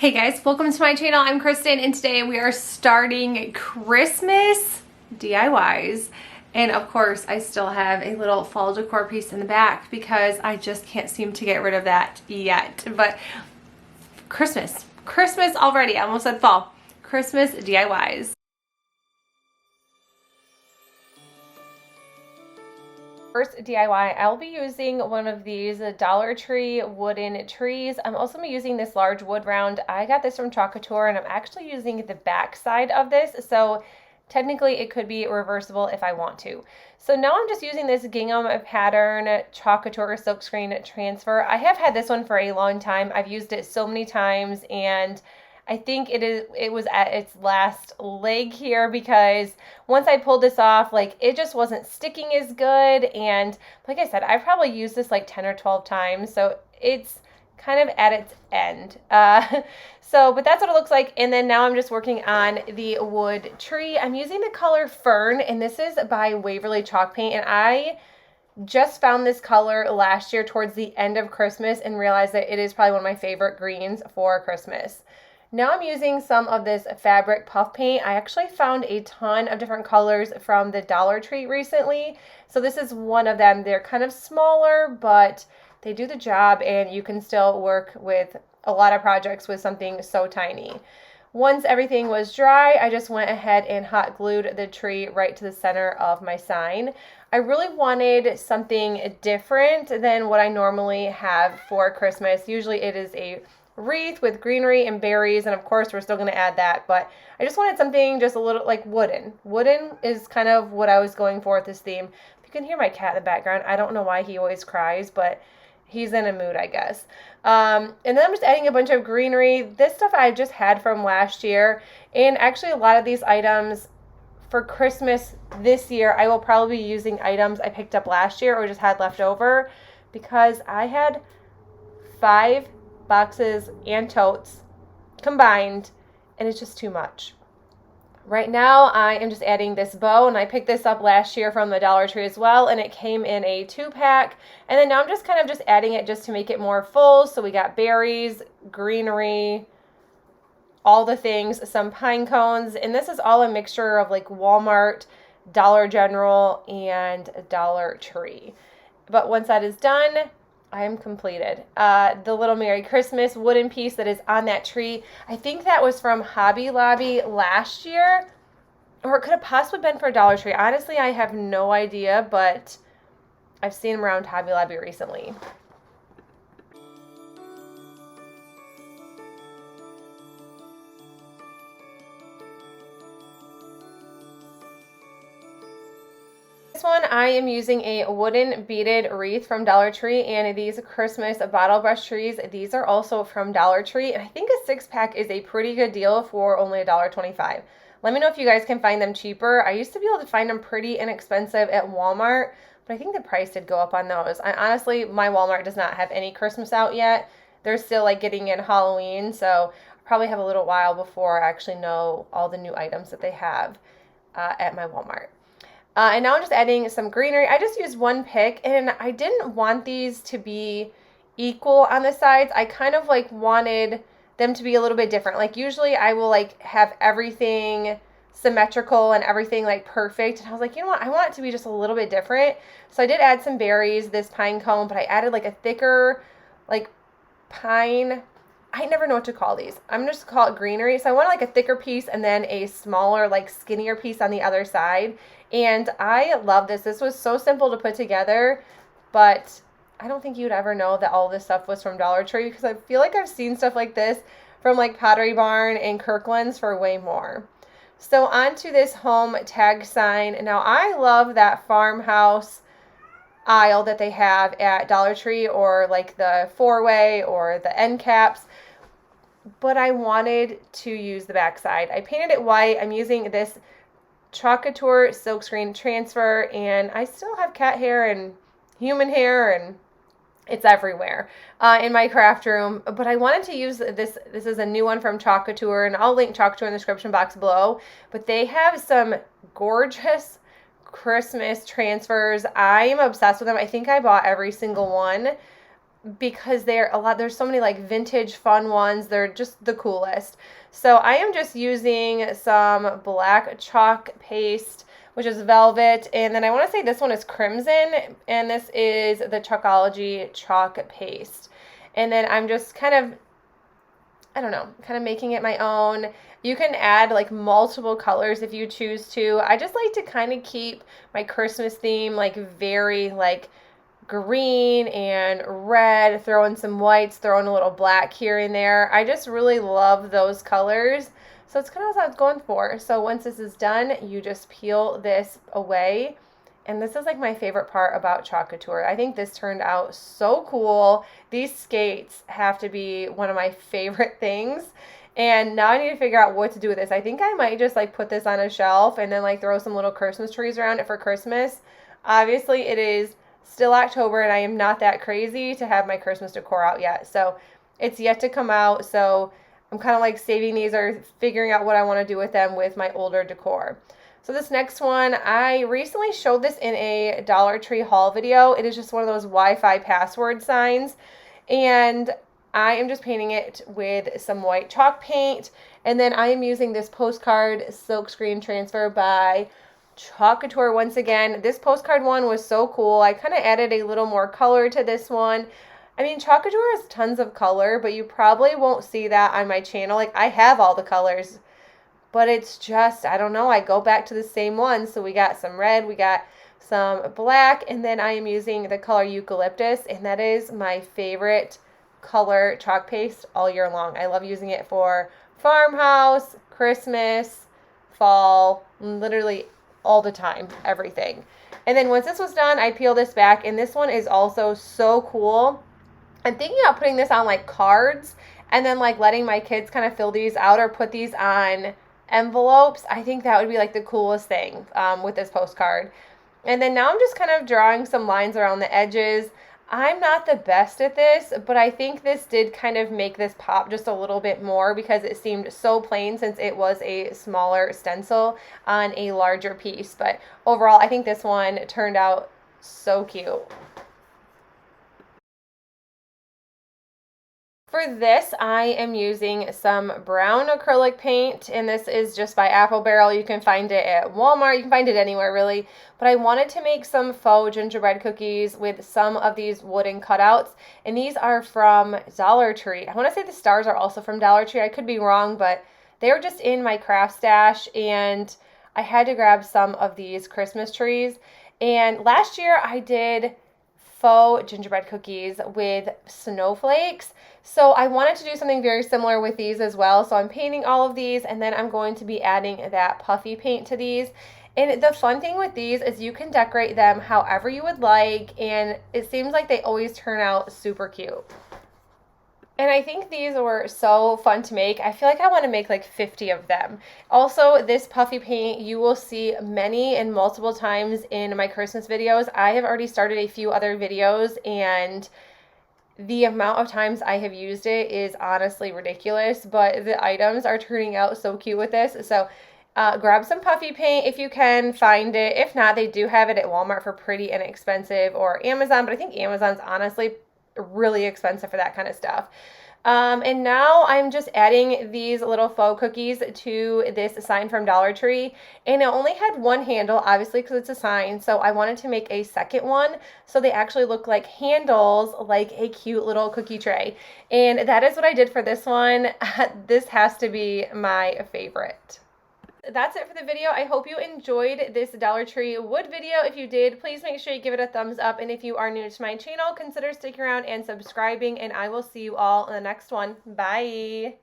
Hey guys, welcome to my channel. I'm Kristen and today we are starting Christmas DIYs. And of course, I still have a little fall decor piece in the back because I just can't seem to get rid of that yet. But Christmas already. I almost said fall. Christmas DIYs. First DIY, I'll be using one of these Dollar Tree wooden trees. I'm also going to be using this large wood round. I got this from Chalkator and I'm actually using the back side of this. So technically it could be reversible if I want to. So now I'm just using this gingham pattern Chalkator silkscreen transfer. I have had this one for a long time. I've used it so many times and I think it was at its last leg here because once I pulled this off, like it just wasn't sticking as good. And like I said, I've probably used this like 10 or 12 times. So it's kind of at its end. But that's what it looks like. And then now I'm just working on the wood tree. I'm using the color Fern, and this is by Waverly Chalk Paint. And I just found this color last year towards the end of Christmas and realized that it is probably one of my favorite greens for Christmas. Now I'm using some of this fabric puff paint. I actually found a ton of different colors from the Dollar Tree recently. So this is one of them. They're kind of smaller, but they do the job and you can still work with a lot of projects with something so tiny. Once everything was dry, I just went ahead and hot glued the tree right to the center of my sign. I really wanted something different than what I normally have for Christmas. Usually it is a wreath with greenery and berries, and of course we're still going to add that, but I just wanted something just a little like wooden. Wooden is kind of what I was going for with this theme. If you can hear my cat in the background, I don't know why he always cries, but he's in a mood, I guess. And then I'm just adding a bunch of greenery. This stuff I just had from last year, and actually a lot of these items for Christmas this year, I will probably be using items I picked up last year or just had left over because I had 5 boxes and totes combined and it's just too much. Right now I am just adding this bow, and I picked this up last year from the Dollar Tree as well, and it came in a 2-pack. And then now I'm just kind of just adding it just to make it more full. So we got berries, greenery, all the things, some pine cones, and this is all a mixture of like Walmart, Dollar General, and Dollar Tree. But once that is done, I am completed. The little Merry Christmas wooden piece that is on that tree, I think that was from Hobby Lobby last year, or it could have possibly been for Dollar Tree. Honestly, I have no idea, but I've seen them around Hobby Lobby recently. This one I am using a wooden beaded wreath from Dollar Tree, and these Christmas bottle brush trees, these are also from Dollar Tree, and I think a 6-pack is a pretty good deal for only $1.25. Let me know if you guys can find them cheaper. I used to be able to find them pretty inexpensive at Walmart, but I think the price did go up on those. Honestly, my Walmart does not have any Christmas out yet. They're still like getting in Halloween, so I probably have a little while before I actually know all the new items that they have at my Walmart. And now I'm just adding some greenery. I just used 1 pick, and I didn't want these to be equal on the sides. I kind of like wanted them to be a little bit different. Like usually I will like have everything symmetrical and everything like perfect. And I was like, you know what? I want it to be just a little bit different. So I did add some berries, this pine cone, but I added like a thicker like pine. I never know what to call these. I'm just call it greenery. So I wanted like a thicker piece and then a smaller, like skinnier piece on the other side. And I love this. This was so simple to put together, but I don't think you'd ever know that all this stuff was from Dollar Tree because I feel like I've seen stuff like this from like Pottery Barn and Kirkland's for way more. So on to this home tag sign. Now I love that farmhouse aisle that they have at Dollar Tree, or like the 4-way or the end caps, but I wanted to use the back side. I painted it white. I'm using this Chalkator silkscreen transfer, and I still have cat hair and human hair and it's everywhere in my craft room, but I wanted to use this. This is a new one from Chalkator, and I'll link Chalkator in the description box below, but they have some gorgeous Christmas transfers. I am obsessed with them. I think I bought every single one. because there's so many like vintage fun ones. They're just the coolest. So I am just using some black chalk paste, which is velvet, and then I want to say this one is crimson, and this is the Chalkology chalk paste. And then I'm just kind of, I don't know, kind of making it my own. You can add like multiple colors if you choose to. I just like to kind of keep my Christmas theme like very like green and red, throw in some whites, throw in a little black here and there. I just really love those colors. So it's kind of what I was going for. So once this is done, you just peel this away. And this is like my favorite part about Chalk Couture. I think this turned out so cool. These skates have to be one of my favorite things. And now I need to figure out what to do with this. I think I might just like put this on a shelf and then like throw some little Christmas trees around it for Christmas. Obviously it is still October and I am not that crazy to have my Christmas decor out yet. So it's yet to come out. So I'm kind of like saving these or figuring out what I want to do with them with my older decor. So this next one, I recently showed this in a Dollar Tree haul video. It is just one of those Wi-Fi password signs. And I am just painting it with some white chalk paint. And then I am using this postcard silkscreen transfer by Chalk Couture once again. This postcard one was so cool. I kind of added a little more color to this one. I mean, Chalk Couture has tons of color, but you probably won't see that on my channel. Like, I have all the colors, but it's just, I don't know, I go back to the same ones. So we got some red, we got some black, and then I am using the color Eucalyptus, and that is my favorite color chalk paste all year long. I love using it for farmhouse, Christmas, fall, literally all the time, everything. And then once this was done, I peel this back, and this one is also so cool. I'm thinking about putting this on like cards and then like letting my kids kind of fill these out or put these on envelopes. I think that would be like the coolest thing with this postcard. And then now I'm just kind of drawing some lines around the edges. I'm not the best at this, but I think this did kind of make this pop just a little bit more because it seemed so plain since it was a smaller stencil on a larger piece. But overall, I think this one turned out so cute. For this, I am using some brown acrylic paint, and this is just by Apple Barrel. You can find it at Walmart. You can find it anywhere, really. But I wanted to make some faux gingerbread cookies with some of these wooden cutouts, and these are from Dollar Tree. I want to say the stars are also from Dollar Tree. I could be wrong, but they were just in my craft stash, and I had to grab some of these Christmas trees. And last year, I did faux gingerbread cookies with snowflakes. So I wanted to do something very similar with these as well. So I'm painting all of these, and then I'm going to be adding that puffy paint to these. And the fun thing with these is you can decorate them however you would like, and it seems like they always turn out super cute. And I think these were so fun to make. I feel like I want to make like 50 of them. Also, this puffy paint you will see many and multiple times in my Christmas videos. I have already started a few other videos, and the amount of times I have used it is honestly ridiculous, but the items are turning out so cute with this. So grab some puffy paint if you can find it. If not, they do have it at Walmart for pretty inexpensive, or Amazon, but I think Amazon's honestly really expensive for that kind of stuff. And now I'm just adding these little faux cookies to this sign from Dollar Tree, and it only had one handle, obviously, because it's a sign, so I wanted to make a second one so they actually look like handles, like a cute little cookie tray. And that is what I did for this one. This has to be my favorite. That's it for the video. I hope you enjoyed this Dollar Tree wood video. If you did, please make sure you give it a thumbs up. And if you are new to my channel, consider sticking around and subscribing. And I will see you all in the next one. Bye.